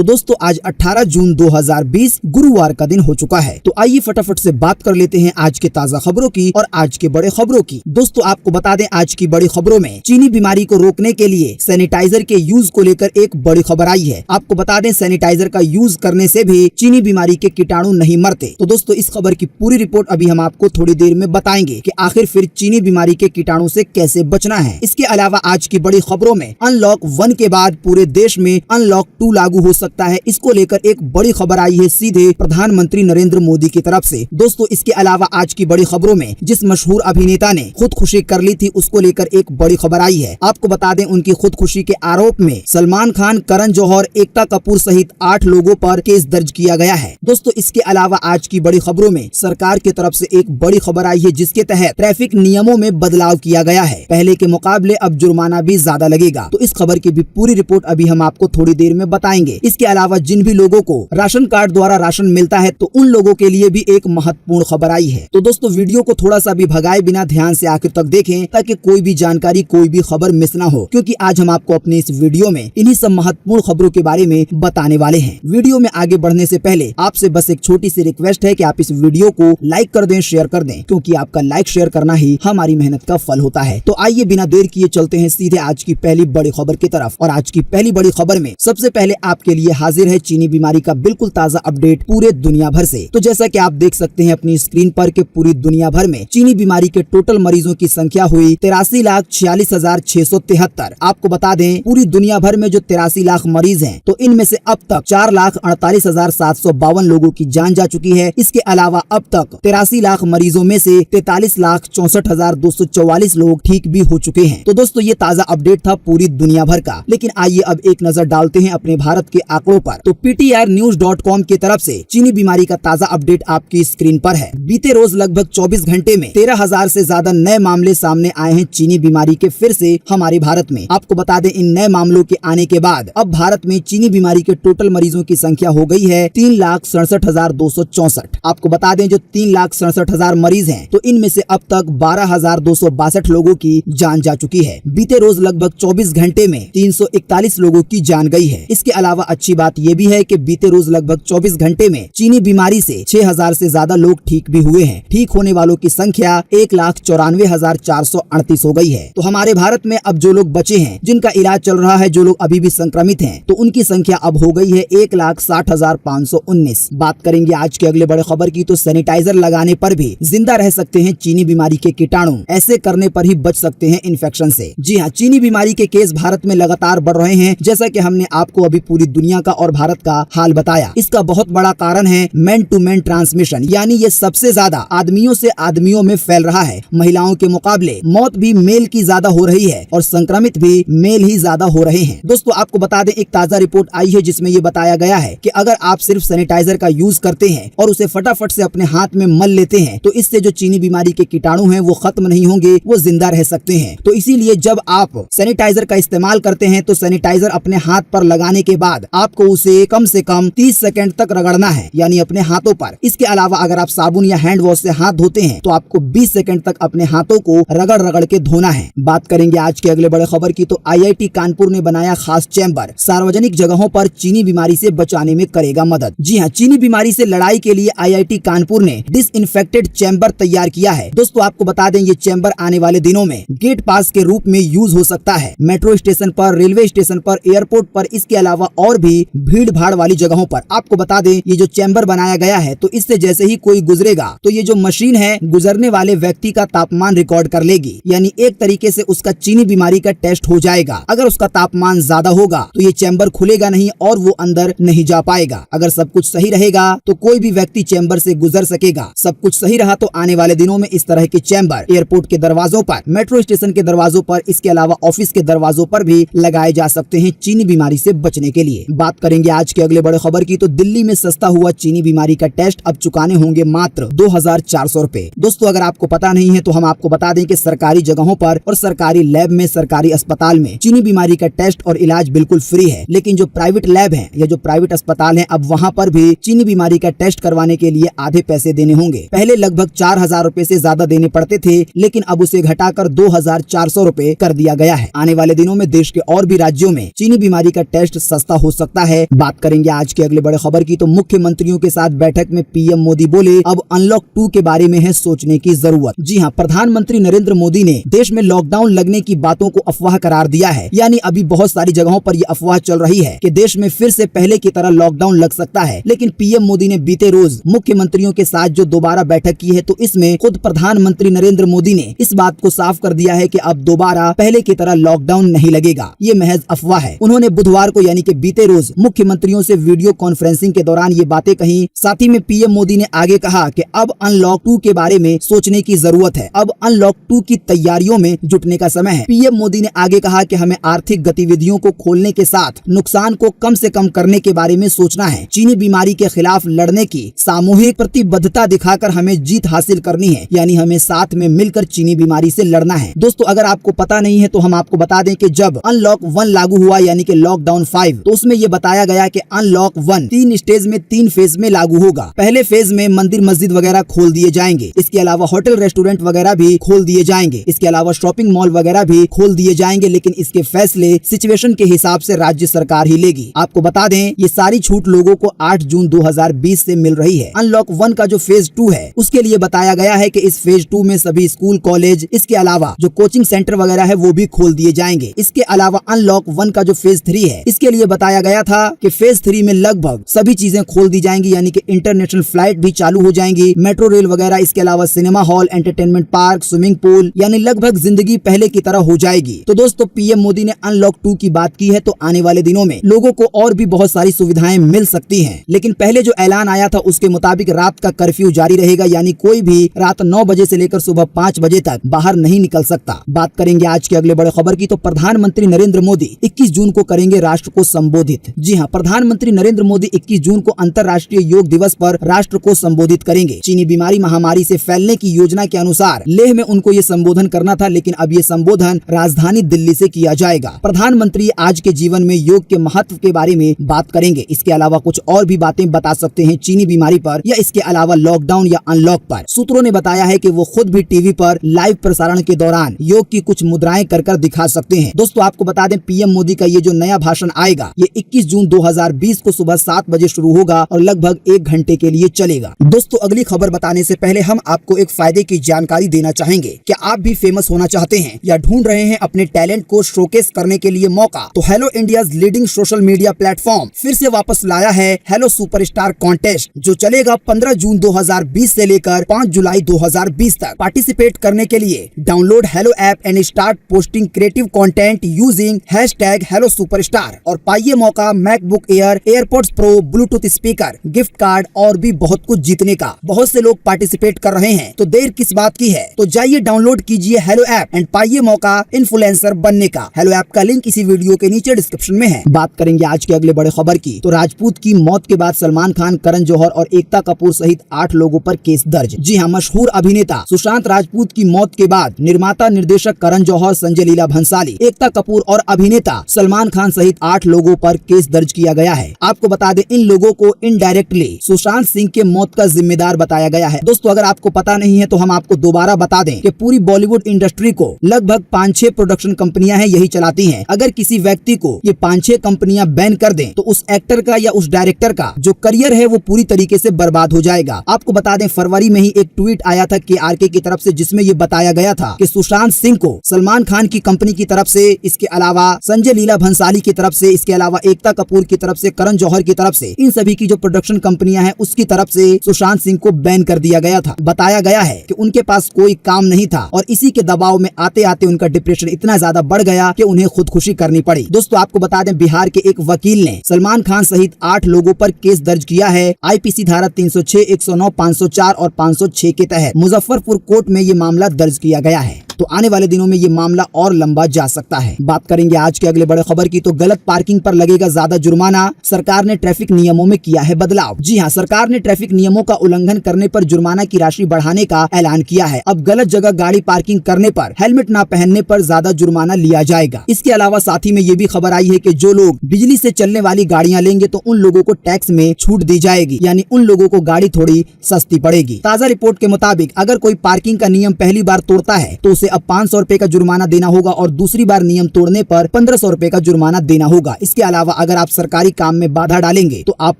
तो दोस्तों आज 18 जून 2020 गुरुवार का दिन हो चुका है। तो आइए फटाफट से बात कर लेते हैं आज के ताजा खबरों की और आज के बड़े खबरों की। दोस्तों आपको बता दें आज की बड़ी खबरों में चीनी बीमारी को रोकने के लिए सैनिटाइजर के यूज को लेकर एक बड़ी खबर आई है। आपको बता दें सैनिटाइजर का यूज करने से भी चीनी बीमारी के कीटाणु नहीं मरते। तो दोस्तों इस खबर की पूरी रिपोर्ट अभी हम आपको थोड़ी देर में बताएंगे कि आखिर फिर चीनी बीमारी के कीटाणु से कैसे बचना है। इसके अलावा आज की बड़ी खबरों में अनलॉक 1 के बाद पूरे देश में अनलॉक 2 लागू हो सकता है। इसको लेकर एक बड़ी खबर आई है सीधे प्रधानमंत्री नरेंद्र मोदी की तरफ से। दोस्तों इसके अलावा आज की बड़ी खबरों में जिस मशहूर अभिनेता ने खुदकुशी कर ली थी उसको लेकर एक बड़ी खबर आई है। आपको बता दें उनकी खुदकुशी के आरोप में सलमान खान, करण जौहर, एकता कपूर सहित 8 लोगों पर केस दर्ज किया गया है। दोस्तों इसके अलावा आज की बड़ी खबरों में सरकार की तरफ से एक बड़ी खबर आई है जिसके तहत ट्रैफिक नियमों में बदलाव किया गया है। पहले के मुकाबले अब जुर्माना भी ज्यादा लगेगा। तो इस खबर की भी पूरी रिपोर्ट अभी हम आपको थोड़ी देर में बताएंगे। इसके अलावा जिन भी लोगों को राशन कार्ड द्वारा राशन मिलता है तो उन लोगों के लिए भी एक महत्वपूर्ण खबर आई है। तो दोस्तों वीडियो को थोड़ा सा भी भगाए बिना ध्यान से आखिर तक देखें ताकि कोई भी जानकारी, कोई भी खबर मिस ना हो, क्योंकि आज हम आपको अपने इस वीडियो में इन्हीं सब महत्वपूर्ण खबरों के बारे में बताने वाले हैं। वीडियो में आगे बढ़ने से पहले आपसे बस एक छोटी सी रिक्वेस्ट है कि आप इस वीडियो को लाइक कर दें, शेयर कर दें, क्योंकि आपका लाइक शेयर करना ही हमारी मेहनत का फल होता है। तो आइए बिना देर किए चलते हैं सीधे आज की पहली बड़ी खबर की तरफ। और आज की पहली बड़ी खबर में सबसे पहले आपके लिए हाजिर है चीनी बीमारी का बिल्कुल ताजा अपडेट पूरे दुनिया भर से। तो जैसा कि आप देख सकते हैं अपनी स्क्रीन पर कि पूरी दुनिया भर में चीनी बीमारी के टोटल मरीजों की संख्या हुई 83,46,673। आपको बता दें पूरी दुनिया भर में जो 83 लाख मरीज हैं तो इनमें से अब तक 4,48,752 लोगों की जान जा चुकी है। इसके अलावा अब तक 83 लाख मरीजों में से 43,64,244 लोग ठीक भी हो चुके हैं। तो दोस्तों ये ताजा अपडेट था पूरी दुनिया भर का। लेकिन आइए अब एक नजर डालते हैं अपने भारत के आंकड़ों पर। तो PTRnews.com की तरफ से चीनी बीमारी का ताजा अपडेट आपकी स्क्रीन पर है। बीते रोज लगभग 24 घंटे में 13,000 से ज्यादा नए मामले सामने आए हैं चीनी बीमारी के फिर से हमारे भारत में। आपको बता दें इन नए मामलों के आने के बाद अब भारत में चीनी बीमारी के टोटल मरीजों की संख्या हो गई है 3,67,264। आपको बता दें जो 3,67,000 मरीज हैं तो इनमें से अब तक 12,262 लोगों की जान जा चुकी है। बीते रोज लगभग 24 घंटे में 341 लोगों की जान गई है। इसके अलावा अच्छी बात यह भी है कि बीते रोज लगभग 24 घंटे में चीनी बीमारी से 6,000 से ज्यादा लोग ठीक भी हुए हैं। ठीक होने वालों की संख्या 1,94,438 हो गई है। तो हमारे भारत में अब जो लोग बचे हैं, जिनका इलाज चल रहा है, जो लोग अभी भी संक्रमित हैं, तो उनकी संख्या अब हो गई है 1,60,519। बात करेंगे आज के अगले बड़े खबर की। तो सैनिटाइजर लगाने पर भी जिंदा रह सकते हैं चीनी बीमारी के कीटाणु। ऐसे करने पर ही बच सकते हैं इन्फेक्शन से। जी हाँ, चीनी बीमारी के केस भारत में लगातार बढ़ रहे हैं। जैसा कि हमने आपको अभी पूरी दुनिया का और भारत का हाल बताया। इसका बहुत बड़ा कारण है मैन टू मैन ट्रांसमिशन, यानी ये सबसे ज्यादा आदमियों से आदमियों में फैल रहा है। महिलाओं के मुकाबले मौत भी मेल की ज्यादा हो रही है और संक्रमित भी मेल ही ज्यादा हो रहे हैं। दोस्तों आपको बता दें एक ताजा रिपोर्ट आई है जिसमें ये बताया गया है कि अगर आप सिर्फ सैनिटाइजर का यूज करते हैं और उसे फटाफट से अपने हाथ में मल लेते हैं तो इससे जो चीनी बीमारी के कीटाणु हैं वो खत्म नहीं होंगे, वो जिंदा रह सकते हैं। तो इसीलिए जब आप सैनिटाइजर का इस्तेमाल करते हैं तो सैनिटाइजर अपने हाथ पर लगाने के बाद आपको उसे कम से कम 30 सेकंड तक रगड़ना है, यानी अपने हाथों पर। इसके अलावा अगर आप साबुन या हैंड वॉश से हाथ धोते हैं तो आपको 20 सेकंड तक अपने हाथों को रगड़ रगड़ के धोना है। बात करेंगे आज के अगले बड़े खबर की। तो IIT कानपुर ने बनाया खास चैम्बर, सार्वजनिक जगहों पर चीनी बीमारी से बचाने में करेगा मदद। जी हाँ, चीनी बीमारी से लड़ाई के लिए IIT कानपुर ने डिसइंफेक्टेड चैम्बर तैयार किया है। दोस्तों आपको बता दें ये चैम्बर आने वाले दिनों में गेट पास के रूप में यूज हो सकता है। मेट्रो स्टेशन पर, रेलवे स्टेशन पर, एयरपोर्ट पर, इसके अलावा और भी भीड़ भाड़ वाली जगहों पर। आपको बता दें ये जो चैम्बर बनाया गया है तो इससे जैसे ही कोई गुजरेगा तो ये जो मशीन है गुजरने वाले व्यक्ति का तापमान रिकॉर्ड कर लेगी, यानी एक तरीके से उसका चीनी बीमारी का टेस्ट हो जाएगा। अगर उसका तापमान ज्यादा होगा तो ये चैम्बर खुलेगा नहीं और वो अंदर नहीं जा पाएगा। अगर सब कुछ सही रहेगा तो कोई भी व्यक्ति चैम्बर से गुजर सकेगा। सब कुछ सही रहा तो आने वाले दिनों में इस तरह के चैम्बर एयरपोर्ट के दरवाजों पर, मेट्रो स्टेशन के दरवाजों पर, इसके अलावा ऑफिस के दरवाजों पर भी लगाए जा सकते हैं चीनी बीमारी से बचने के लिए। बात करेंगे आज के अगले बड़े खबर की। तो दिल्ली में सस्ता हुआ चीनी बीमारी का टेस्ट अब चुकाने होंगे मात्र 2,400 रुपए। दोस्तों अगर आपको पता नहीं है तो हम आपको बता दें कि सरकारी जगहों पर और सरकारी लैब में, सरकारी अस्पताल में चीनी बीमारी का टेस्ट और इलाज बिल्कुल फ्री है। लेकिन जो प्राइवेट लैब है या जो प्राइवेट अस्पताल है अब वहाँ पर भी चीनी बीमारी का टेस्ट करवाने के लिए आधे पैसे देने होंगे। पहले लगभग 4,000 रुपए से ज्यादा देने पड़ते थे, लेकिन अब उसे घटाकर 2,400 रुपए कर दिया गया है। आने वाले दिनों में देश के और भी राज्यों में चीनी बीमारी का टेस्ट सस्ता हो सकता सकता है। बात करेंगे आज के अगले बड़े खबर की, तो मुख्यमंत्रियों के साथ बैठक में पीएम मोदी बोले अब अनलॉक 2 के बारे में है सोचने की जरूरत। जी हाँ, प्रधानमंत्री नरेंद्र मोदी ने देश में लॉकडाउन लगने की बातों को अफवाह करार दिया है। यानी अभी बहुत सारी जगहों पर यह अफवाह चल रही है कि देश में फिर से पहले की तरह लॉकडाउन लग सकता है, लेकिन पीएम मोदी ने बीते रोज मुख्यमंत्रियों के साथ जो दोबारा बैठक की है, तो इसमें खुद प्रधानमंत्री नरेंद्र मोदी ने इस बात को साफ कर दिया है कि अब दोबारा पहले की तरह लॉकडाउन नहीं लगेगा, ये महज अफवाह है। उन्होंने बुधवार को यानी कि बीते रोज मुख्यमंत्रियों से वीडियो कॉन्फ्रेंसिंग के दौरान ये बातें कही। साथ ही में पीएम मोदी ने आगे कहा कि अब अनलॉक 2 के बारे में सोचने की जरूरत है, अब अनलॉक 2 की तैयारियों में जुटने का समय है। पीएम मोदी ने आगे कहा कि हमें आर्थिक गतिविधियों को खोलने के साथ नुकसान को कम से कम करने के बारे में सोचना है। चीनी बीमारी के खिलाफ लड़ने की सामूहिक प्रतिबद्धता दिखाकर हमें जीत हासिल करनी है, यानी हमें साथ में मिलकर चीनी बीमारी से लड़ना है। दोस्तों, अगर आपको पता नहीं है तो हम आपको बता दें कि जब अनलॉक 1 लागू हुआ यानी कि लॉकडाउन 5, तो उसमें यह बताया गया कि अनलॉक 1 3 स्टेज में 3 फेज में लागू होगा। पहले फेज में मंदिर मस्जिद वगैरह खोल दिए जाएंगे, इसके अलावा होटल रेस्टोरेंट वगैरह भी खोल दिए जाएंगे, इसके अलावा शॉपिंग मॉल वगैरह भी खोल दिए जाएंगे, लेकिन इसके फैसले सिचुएशन के हिसाब से राज्य सरकार ही लेगी। आपको बता दें ये सारी छूट लोगों को 8 जून 2020 से मिल रही है। अनलॉक 1 का जो फेज 2 है उसके लिए बताया गया है कि इस फेज 2 में सभी स्कूल कॉलेज, इसके अलावा जो कोचिंग सेंटर वगैरह है वो भी खोल दिए जाएंगे। इसके अलावा अनलॉक 1 का जो फेज 3 है इसके लिए बताया गया था कि फेज 3 में लगभग सभी चीजें खोल दी जाएंगी, यानी कि इंटरनेशनल फ्लाइट भी चालू हो जाएंगी, मेट्रो रेल वगैरह, इसके अलावा cinema hall, entertainment park, swimming pool, यानी लगभग जिंदगी पहले की तरह हो जाएगी। तो दोस्तों, पीएम मोदी ने अनलॉक 2 की बात की है, तो आने वाले दिनों में लोगों को और भी बहुत सारी सुविधाएं मिल सकती हैं। लेकिन पहले जो ऐलान आया था उसके मुताबिक रात का कर्फ्यू जारी रहेगा, यानी कोई भी रात 9 बजे से लेकर सुबह 5 बजे तक बाहर नहीं निकल सकता। बात करेंगे आज के अगले बड़े खबर की, तो प्रधानमंत्री नरेंद्र मोदी 21 जून को करेंगे राष्ट्र को संबोधित। जी हाँ, प्रधानमंत्री नरेंद्र मोदी 21 जून को अंतर्राष्ट्रीय योग दिवस पर राष्ट्र को संबोधित करेंगे। चीनी बीमारी महामारी से फैलने की योजना के अनुसार लेह में उनको ये संबोधन करना था, लेकिन अब ये संबोधन राजधानी दिल्ली से किया जाएगा। प्रधानमंत्री आज के जीवन में योग के महत्व के बारे में बात करेंगे। इसके अलावा कुछ और भी बातें बता सकते हैं चीनी बीमारी पर, या इसके अलावा लॉकडाउन या अनलॉक पर। सूत्रों ने बताया है कि वो खुद भी टीवी पर लाइव प्रसारण के दौरान योग की कुछ मुद्राएं कर दिखा सकते हैं। दोस्तों, आपको बता दें पीएम मोदी का ये जो नया भाषण आएगा ये 21 जून 2020 को सुबह 7 बजे शुरू होगा और लगभग 1 घंटे के लिए चलेगा। दोस्तों, अगली खबर बताने से पहले हम आपको एक फायदे की जानकारी देना चाहेंगे। क्या आप भी फेमस होना चाहते हैं या ढूंढ रहे हैं अपने टैलेंट को शोकेस करने के लिए मौका? तो hello India leading social media platform फिर से वापस लाया है हेलो सुपरस्टार कॉन्टेस्ट, जो चलेगा 15 जून 2020 से लेकर 5 जुलाई 2020 तक। पार्टिसिपेट करने के लिए download hello app and start posting creative content using #HelloSuperstar और पाइए मौका MacBook air, airports pro, Bluetooth speaker, gift card और भी बहुत कुछ जीतने का। बहुत से लोग पार्टिसिपेट कर रहे हैं, तो देर किस बात की है? तो जाइए डाउनलोड कीजिए हेलो ऐप एंड पाइए मौका इन्फ्लुएंसर बनने का। हेलो ऐप का लिंक इसी वीडियो के नीचे डिस्क्रिप्शन में है। बात करेंगे आज के अगले बड़े खबर की, तो राजपूत की मौत के बाद सलमान खान, करण जौहर और एकता कपूर सहित 8 लोगों पर केस दर्ज। जी हाँ, मशहूर अभिनेता सुशांत राजपूत की मौत के बाद निर्माता निर्देशक करण जौहर, संजय लीला भंसाली, एकता कपूर और अभिनेता सलमान खान सहित 8 लोगों पर केस दर्ज किया गया है। आपको बता दें इन लोगों को इनडायरेक्टली सुशांत सिंह के मौत का जिम्मेदार बताया गया है। दोस्तों, अगर आपको पता नहीं है तो हम आपको दोबारा बता दें कि पूरी बॉलीवुड इंडस्ट्री को लगभग 5-6 प्रोडक्शन कंपनियां हैं यही चलाती हैं। अगर किसी व्यक्ति को ये 5-6 कंपनियां बैन कर दें तो उस एक्टर का या उस डायरेक्टर का जो करियर है वो पूरी तरीके से बर्बाद हो जाएगा। आपको बता दें फरवरी में ही एक ट्वीट आया था KRK की तरफ से, जिसमें ये बताया गया था कि सुशांत सिंह को सलमान खान की कंपनी की तरफ से, इसके अलावा संजय लीला भंसाली की तरफ से, इसके अलावा एकता कपूर की तरफ से, करण जौहर की तरफ से, इन सभी की जो प्रोडक्शन कंपनियां हैं उसकी तरफ से सुशांत सिंह को बैन कर दिया गया था। बताया गया है कि उनके पास कोई काम नहीं था और इसी के दबाव में आते आते उनका डिप्रेशन इतना ज्यादा बढ़ गया कि उन्हें खुदकुशी करनी पड़ी। दोस्तों, आपको बता दें बिहार के एक वकील ने सलमान खान सहित 8 लोगों पर केस दर्ज किया है। IPC धारा 306, 109, 504 और 506 के तहत मुजफ्फरपुर कोर्ट में ये मामला दर्ज किया गया है। तो आने वाले दिनों में ये मामला और लंबा जा सकता है। बात करेंगे आज के अगले बड़े खबर की, तो गलत पार्किंग पर लगेगा ज्यादा जुर्माना, सरकार ने ट्रैफिक नियमों में किया है बदलाव। जी हाँ, सरकार ने ट्रैफिक नियमों का उल्लंघन करने पर जुर्माना की राशि बढ़ाने का ऐलान किया है। अब गलत जगह गाड़ी पार्किंग करने पर, हेलमेट न पहनने पर ज्यादा जुर्माना लिया जाएगा। इसके अलावा साथ ही में ये भी खबर आई है कि जो लोग बिजली से चलने वाली गाड़ियां लेंगे तो उन लोगों को टैक्स में छूट दी जाएगी, यानी उन लोगों को गाड़ी थोड़ी सस्ती पड़ेगी। ताजा रिपोर्ट के मुताबिक अगर कोई पार्किंग का नियम पहली बार तोड़ता है तो उसे अब 500 रुपए का जुर्माना देना होगा और दूसरी बार नियम तोड़ने पर 1500 रुपए का जुर्माना देना होगा। इसके अलावा अगर आप सरकारी काम में बाधा डालेंगे तो आप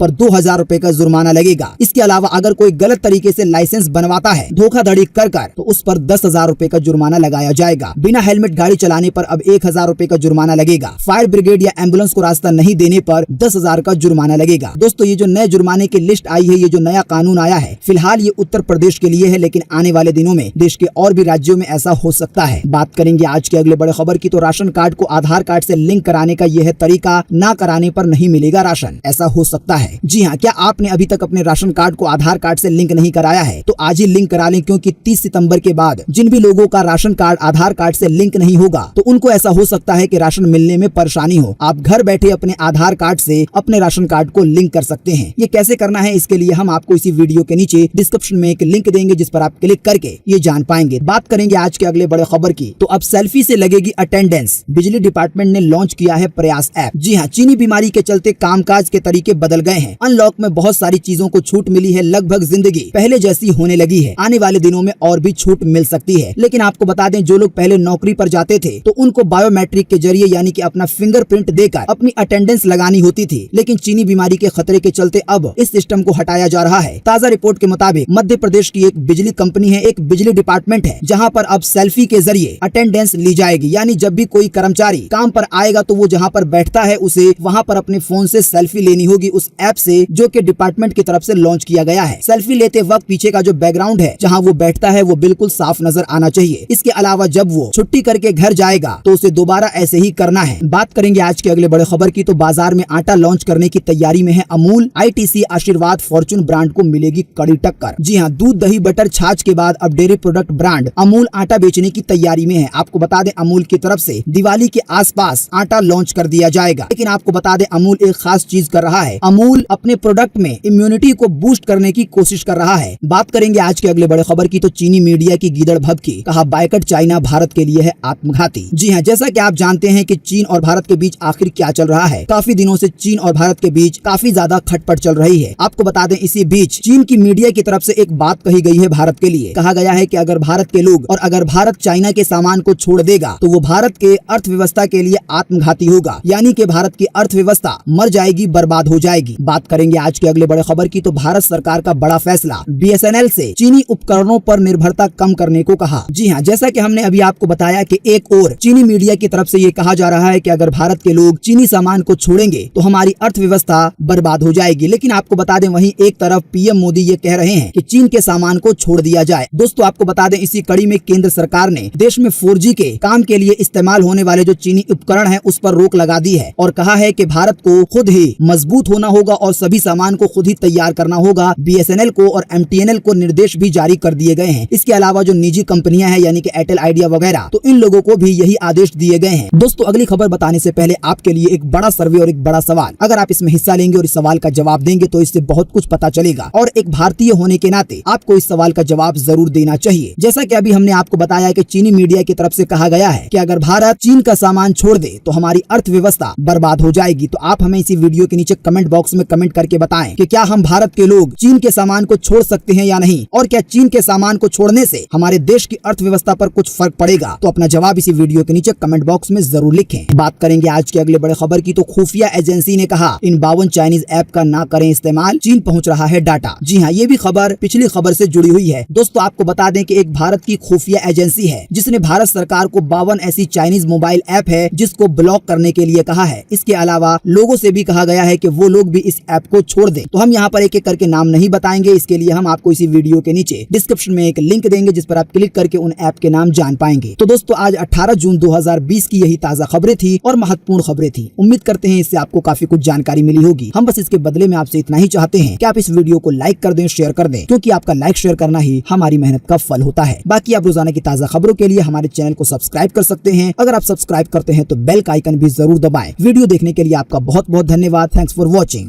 पर 2000 रुपए का जुर्माना लगेगा। इसके अलावा अगर कोई गलत तरीके से लाइसेंस बनवाता है धोखाधड़ी कर तो उस पर 10,000 रुपए का जुर्माना लगाया जाएगा। बिना हेलमेट गाड़ी चलाने पर अब 1000 रुपए का जुर्माना लगेगा। फायर ब्रिगेड या एम्बुलेंस को रास्ता नहीं देने पर 10,000 का जुर्माना लगेगा। दोस्तों, ये जो नए जुर्माने की लिस्ट आई है, ये जो नया कानून आया है, फिलहाल ये उत्तर प्रदेश के लिए है, लेकिन आने वाले दिनों में देश के और भी राज्यों में ऐसा हो सकता है। बात करेंगे आज के अगले बड़े खबर की, तो राशन कार्ड को आधार कार्ड से लिंक कराने का यह है तरीका, ना कराने पर नहीं मिलेगा राशन, ऐसा हो सकता है। जी हाँ, क्या आपने अभी तक अपने राशन कार्ड को आधार कार्ड से लिंक नहीं कराया है तो आज ही लिंक करा लें, क्योंकि 30 सितंबर के बाद जिन भी लोगों का राशन कार्ड आधार कार्ड से लिंक नहीं होगा तो उनको ऐसा हो सकता है कि राशन मिलने में परेशानी हो। आप घर बैठे अपने आधार कार्ड से अपने राशन कार्ड को लिंक कर सकते हैं। ये कैसे करना है, इसके लिए हम आपको इसी वीडियो के नीचे डिस्क्रिप्शन में एक लिंक देंगे, जिस पर आप क्लिक करके ये जान पाएंगे। बात करेंगे आज के अगले बड़े खबर की, तो अब सेल्फी से लगेगी अटेंडेंस। बिजली डिपार्टमेंट ने लॉन्च किया है प्रयास ऐप। जी हाँ, चीनी बीमारी के चलते कामकाज के तरीके बदल गए हैं। अनलॉक में बहुत सारी चीजों को छूट मिली है, लगभग जिंदगी पहले जैसी होने लगी है। आने वाले दिनों में और भी छूट मिल सकती है, लेकिन आपको बता दें, जो लोग पहले नौकरी पर जाते थे तो उनको बायोमेट्रिक के जरिए यानी कि अपना फिंगरप्रिंट देकर अपनी अटेंडेंस लगानी होती थी, लेकिन चीनी बीमारी के खतरे के चलते अब इस सिस्टम को हटाया जा रहा है। ताजा रिपोर्ट के मुताबिक मध्य प्रदेश की एक बिजली कंपनी है, एक बिजली डिपार्टमेंट है, जहां पर अब सेल्फी के जरिए अटेंडेंस ली जाएगी। यानी जब भी कोई कर्मचारी काम पर आएगा तो वो जहां पर बैठता है उसे वहां पर अपने फोन से सेल्फी लेनी होगी उस ऐप से, जो कि डिपार्टमेंट की तरफ से लॉन्च किया गया है। सेल्फी लेते वक्त पीछे का जो बैकग्राउंड है जहाँ वो बैठता है वो बिल्कुल साफ नजर आना चाहिए। इसके अलावा जब वो छुट्टी करके घर जाएगा तो उसे दोबारा ऐसे ही करना है। बात करेंगे आज के अगले बड़े खबर की, तो बाजार में आटा लॉन्च करने की तैयारी में है अमूल। आईटीसी, आशीर्वाद, फॉर्चून ब्रांड को मिलेगी कड़ी टक्कर। जी हाँ, दूध, दही, बटर, छाछ के बाद अब डेयरी प्रोडक्ट ब्रांड अमूल आटा बेचने की तैयारी में है। आपको बता दें, अमूल की तरफ से दिवाली के आसपास आटा लॉन्च कर दिया जाएगा, लेकिन आपको बता दें अमूल एक खास चीज कर रहा है। अमूल अपने प्रोडक्ट में इम्यूनिटी को बूस्ट करने की कोशिश कर रहा है। बात करेंगे आज के अगले बड़े खबर की, तो चीनी मीडिया की गीदड़ भभकी, कहा बायकट चाइना भारत के लिए है आत्मघाती। जी हाँ, जैसा कि आप जानते हैं कि चीन और भारत के बीच आखिर क्या चल रहा है। काफी दिनों से चीन और भारत के बीच काफी ज्यादा खटपट चल रही है। आपको बता दें, इसी बीच चीन की मीडिया की तरफ से एक बात कही गई है भारत के लिए। कहा गया है कि अगर भारत के लोग और अगर भारत चाइना के सामान को छोड़ देगा तो वो भारत के अर्थव्यवस्था के लिए आत्मघाती होगा, यानी कि भारत की अर्थव्यवस्था मर जाएगी, बर्बाद हो जाएगी। बात करेंगे आज के अगले बड़े खबर की, तो भारत सरकार का बड़ा फैसला, बीएसएनएल से चीनी उपकरणों पर निर्भरता कम करने को कहा। जी हाँ, जैसा कि हमने अभी आपको बताया कि एक और चीनी मीडिया की तरफ से ये कहा जा रहा है कि अगर भारत के लोग चीनी सामान को छोड़ेंगे तो हमारी अर्थव्यवस्था बर्बाद हो जाएगी। लेकिन आपको बता दें, वहीं एक तरफ पीएम मोदी ये कह रहे हैं कि चीन के सामान को छोड़ दिया जाए। दोस्तों, आपको बता दें, इसी कड़ी में केंद्र सरकार ने देश में 4G के काम के लिए इस्तेमाल होने वाले जो चीनी उपकरण है उस पर रोक लगा दी है और कहा है कि भारत को खुद ही मजबूत होना होगा और सभी सामान को खुद ही तैयार करना होगा। बीएसएनएल को और एमटीएनएल को निर्देश भी जारी कर दिए गए हैं। इसके अलावा जो निजी कंपनियां हैं यानी कि एयरटेल, आइडिया वगैरह, तो इन लोगों को भी यही आदेश दिए गए हैं। दोस्तों, अगली खबर बताने से पहले आपके लिए एक बड़ा सर्वे और एक बड़ा सवाल। अगर आप इसमें हिस्सा लेंगे और इस सवाल का जवाब देंगे तो इससे बहुत कुछ पता चलेगा और एक भारतीय होने के नाते आपको इस सवाल का जवाब जरूर देना चाहिए। जैसा कि अभी हमने आपको बताया कि चीनी मीडिया की तरफ से कहा गया है कि अगर भारत चीन का सामान छोड़ दे तो हमारी अर्थव्यवस्था बर्बाद हो जाएगी। तो आप हमें इसी वीडियो के नीचे कमेंट बॉक्स में कमेंट करके बताएं कि क्या हम भारत के लोग चीन के सामान को छोड़ सकते हैं या नहीं, और क्या चीन के सामान को छोड़ने से हमारे देश की अर्थव्यवस्था पर कुछ फर्क पड़ेगा। तो अपना जवाब इसी वीडियो के नीचे कमेंट बॉक्स में जरूर लिखें। बात करेंगे आज के अगले बड़े खबर की, तो खुफिया एजेंसी ने कहा इन 52 चाइनीज ऐप का ना करें इस्तेमाल, चीन पहुंच रहा है डाटा। जी हाँ, ये भी खबर पिछली खबर से जुड़ी हुई है। दोस्तों, आपको बता दें कि एक भारत की खुफिया एजेंसी है जिसने भारत सरकार को 52 ऐसी चाइनीज मोबाइल ऐप है जिसको ब्लॉक करने के लिए कहा है। इसके अलावा लोगों से भी कहा गया है कि वो लोग भी इस ऐप को छोड़ दें। तो हम यहाँ पर एक एक करके नाम नहीं बताएंगे, इसके लिए हम आपको इसी वीडियो के नीचे डिस्क्रिप्शन में एक लिंक देंगे जिस पर आप क्लिक करके उन ऐप के नाम जान पाएंगे। तो दोस्तों, आज 18 जून 2020 की यही ताजा खबरें थी और महत्वपूर्ण खबरें थी। उम्मीद करते हैं इससे आपको काफी कुछ जानकारी मिली होगी। हम बस इसके बदले में आपसे इतना ही चाहते हैं कि आप इस वीडियो को लाइक कर दें, शेयर कर दें, क्योंकि आपका लाइक शेयर करना ही हमारी मेहनत का फल होता है। बाकी आप रोजाना की ताजा खबरों के लिए हमारे चैनल को सब्सक्राइब कर सकते हैं। अगर आप सब्सक्राइब करते हैं तो बेल का आइकन भी जरूर दबाएं। वीडियो देखने के लिए आपका बहुत बहुत धन्यवाद। Thanks for watching.